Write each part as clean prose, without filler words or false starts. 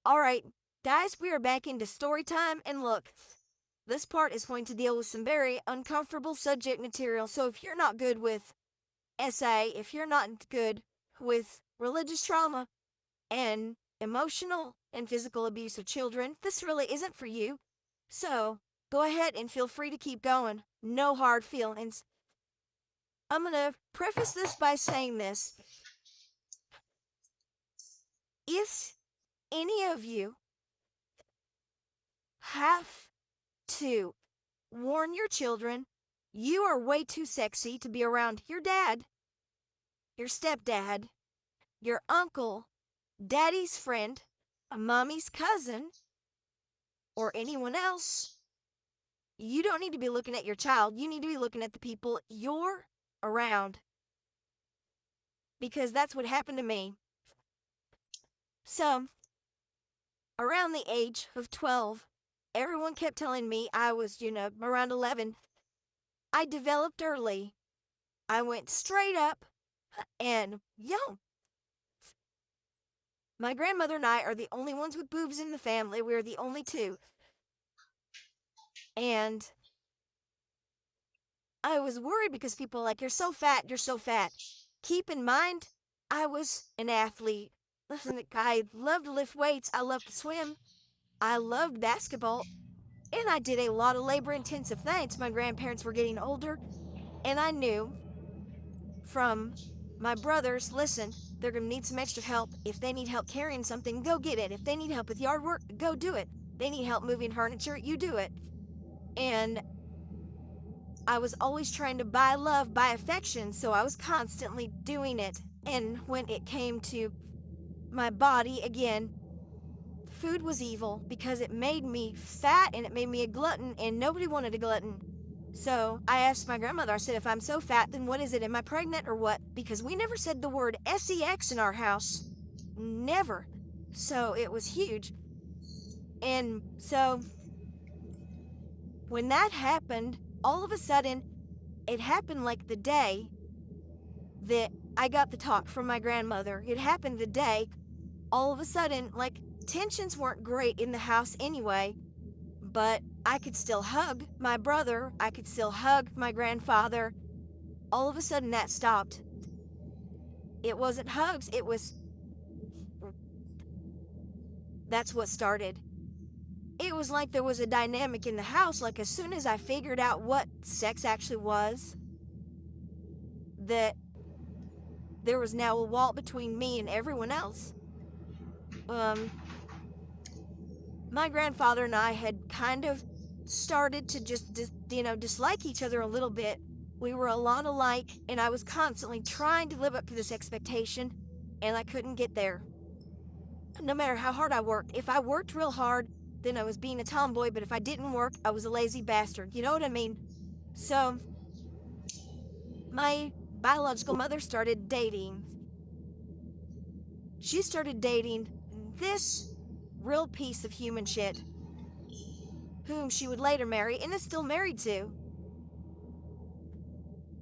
Alright, guys, we are back into story time, and look, this part is going to deal with some very uncomfortable subject material, so if you're not good with SA, if you're not good with religious trauma and emotional and physical abuse of children, this really isn't for you. So, go ahead and feel free to keep going. No hard feelings. I'm gonna preface this by saying this. If any of you have to warn your children you are way too sexy to be around your dad, your stepdad, your uncle, daddy's friend, a mommy's cousin, or anyone else, you don't need to be looking at your child. You need to be looking at the people you're around. Because that's what happened to me. So, around the age of 12, everyone kept telling me I was, around 11. I developed early. I went straight up and young. My grandmother and I are the only ones with boobs in the family. We're the only two. And I was worried because people were like, you're so fat, you're so fat. Keep in mind, I was an athlete. Listen, I loved to lift weights. I loved to swim. I loved basketball. And I did a lot of labor-intensive things. My grandparents were getting older. And I knew from my brothers, listen, they're going to need some extra help. If they need help carrying something, go get it. If they need help with yard work, go do it. They need help moving furniture, you do it. And I was always trying to buy love, buy affection, so I was constantly doing it. And when it came to my body, again, food was evil because it made me fat and it made me a glutton, and nobody wanted a glutton. So I asked my grandmother, I said, if I'm so fat, then what is it? Am I pregnant or what? Because we never said the word sex in our house. Never. So it was huge. And so when that happened, all of a sudden, it happened like the day that I got the talk from my grandmother. It happened the day, all of a sudden, like, tensions weren't great in the house anyway, but I could still hug my brother, I could still hug my grandfather. All of a sudden that stopped. It wasn't hugs, it was... That's what started. It was like there was a dynamic in the house, like as soon as I figured out what sex actually was, that there was now a wall between me and everyone else. My grandfather and I had kind of started to just, dislike each other a little bit. We were a lot alike, and I was constantly trying to live up to this expectation, and I couldn't get there. No matter how hard I worked. If I worked real hard, then I was being a tomboy, but if I didn't work, I was a lazy bastard. You know what I mean? So, my biological mother started dating. She started dating this real piece of human shit, whom she would later marry and is still married to,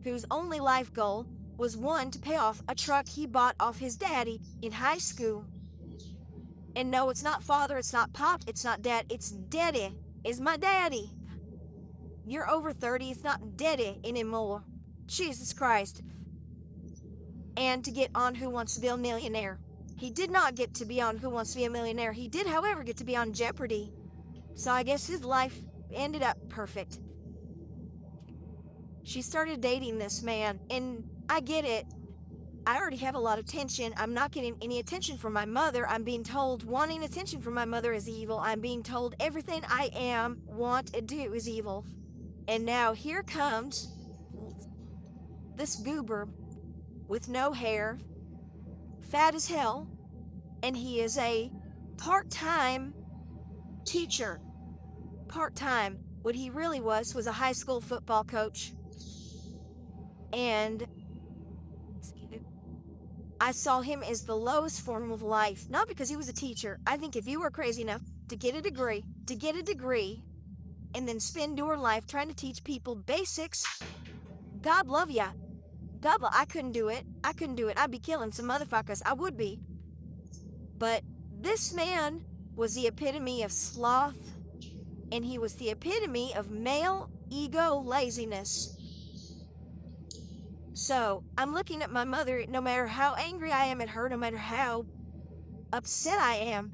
whose only life goal was one, to pay off a truck he bought off his daddy in high school. And no, it's not father, it's not pop, it's not dad, it's daddy. Is my daddy. You're over 30, it's not daddy anymore. Jesus Christ. And to get on Who Wants to Be a Millionaire. He did not get to be on Who Wants to Be a Millionaire. He did, however, get to be on Jeopardy! So I guess his life ended up perfect. She started dating this man, and I get it. I already have a lot of attention. I'm not getting any attention from my mother. I'm being told wanting attention from my mother is evil. I'm being told everything I want to do is evil. And now here comes this goober with no hair, fat as hell, and he is a part-time teacher. Part-time. What he really was a high school football coach. And I saw him as the lowest form of life, not because he was a teacher. I think if you were crazy enough to get a degree, and then spend your life trying to teach people basics, God love ya. I couldn't do it. I'd be killing some motherfuckers. I would be. But this man was the epitome of sloth, and he was the epitome of male ego laziness. So I'm looking at my mother, no matter how angry I am at her, no matter how upset I am,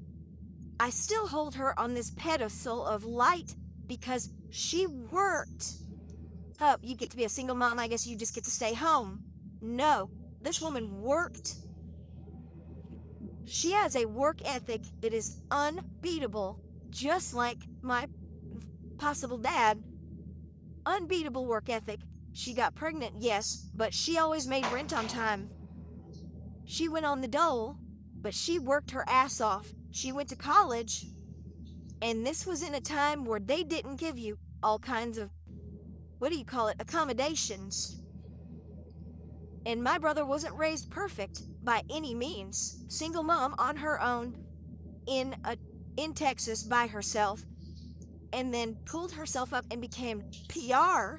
I still hold her on this pedestal of light because she worked. Oh, you get to be a single mom, I guess you just get to stay home. No, this woman worked. She has a work ethic that is unbeatable, just like my possible dad. Unbeatable work ethic. She got pregnant, yes, but she always made rent on time. She went on the dole, but she worked her ass off. She went to college, and this was in a time where they didn't give you all kinds of, what do you call it, accommodations. And my brother wasn't raised perfect by any means. Single mom on her own in Texas by herself, and then pulled herself up and became PR.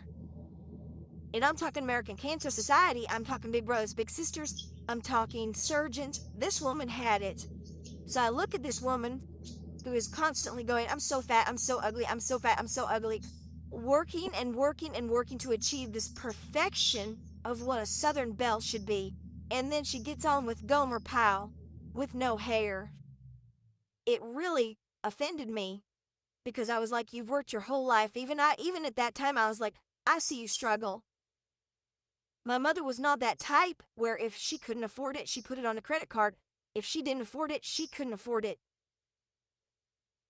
And I'm talking American Cancer Society, I'm talking Big Brothers Big Sisters, I'm talking surgeons. This woman had it. So I look at this woman who is constantly going, I'm so fat, I'm so ugly, I'm so fat, I'm so ugly, working and working and working to achieve this perfection of what a Southern belle should be. And then she gets on with Gomer Pyle with no hair. It really offended me because I was like, you've worked your whole life. Even at that time, I was like, I see you struggle. My mother was not that type where if she couldn't afford it, she put it on a credit card. If she didn't afford it, she couldn't afford it.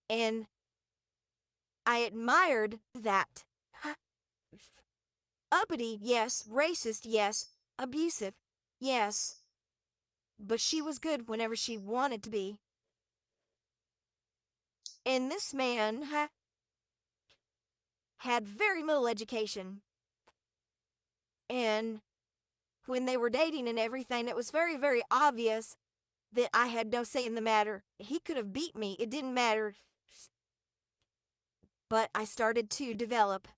And I admired that. Uppity, yes. Racist, yes. Abusive, yes. But she was good whenever she wanted to be. And this man had very little education. And when they were dating and everything, it was very, very obvious that I had no say in the matter. He could have beat me. It didn't matter. But I started to develop.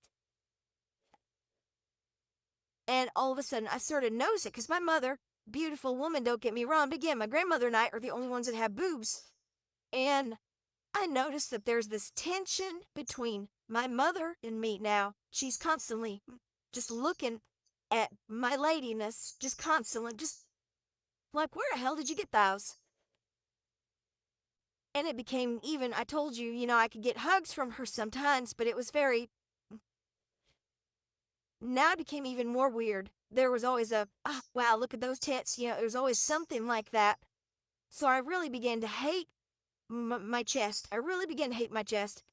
And all of a sudden, I started to notice it because my mother, beautiful woman, don't get me wrong, but again, my grandmother and I are the only ones that have boobs. And I noticed that there's this tension between my mother and me now. She's constantly just looking at my ladiness, just constantly, just like, where the hell did you get those? And it became even, I told you, I could get hugs from her sometimes, but it was very, now it became even more weird. There was always a, wow, look at those tits. There was always something like that. So I really began to hate my chest. I really began to hate my chest.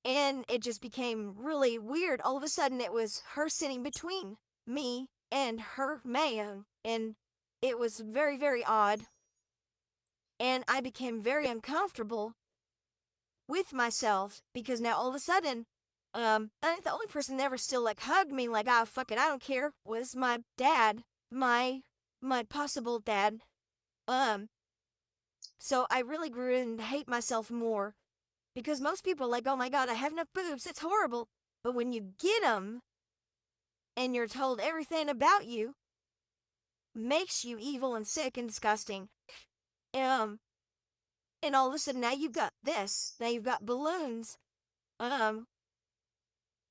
And it just became really weird. All of a sudden, it was her sitting between me and her man. And it was very, very odd. And I became very uncomfortable with myself because now all of a sudden, I think the only person that ever still like hugged me like, ah, fuck it, I don't care, was my dad, my possible dad. So I really grew to hate myself more because most people are like, oh my god, I have enough boobs, it's horrible. But when you get them and you're told everything about you, makes you evil and sick and disgusting. And all of a sudden now you've got this, now you've got balloons.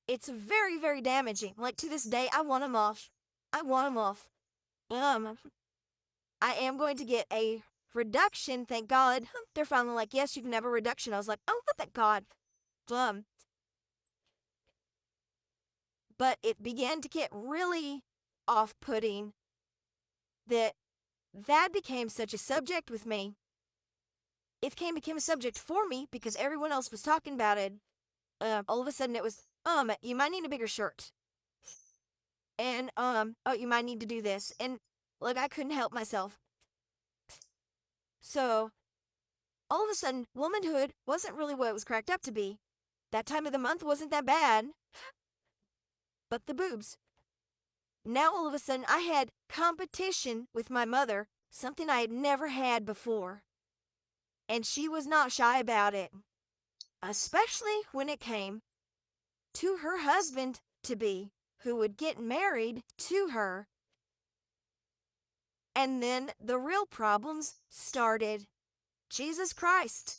It's very, very damaging. Like to this day, I want them off. I want them off. I am going to get a reduction, thank God. They're finally like, yes, you can have a reduction. I was like, oh, thank God. But it began to get really off-putting that became such a subject with me. It became a subject for me because everyone else was talking about it. All of a sudden it was, you might need a bigger shirt. And, oh, you might need to do this. And, like, I couldn't help myself. So, all of a sudden, womanhood wasn't really what it was cracked up to be. That time of the month wasn't that bad. But the boobs. Now, all of a sudden, I had competition with my mother, something I had never had before. And she was not shy about it. Especially when it came to her husband-to-be, who would get married to her. And then the real problems started. Jesus Christ.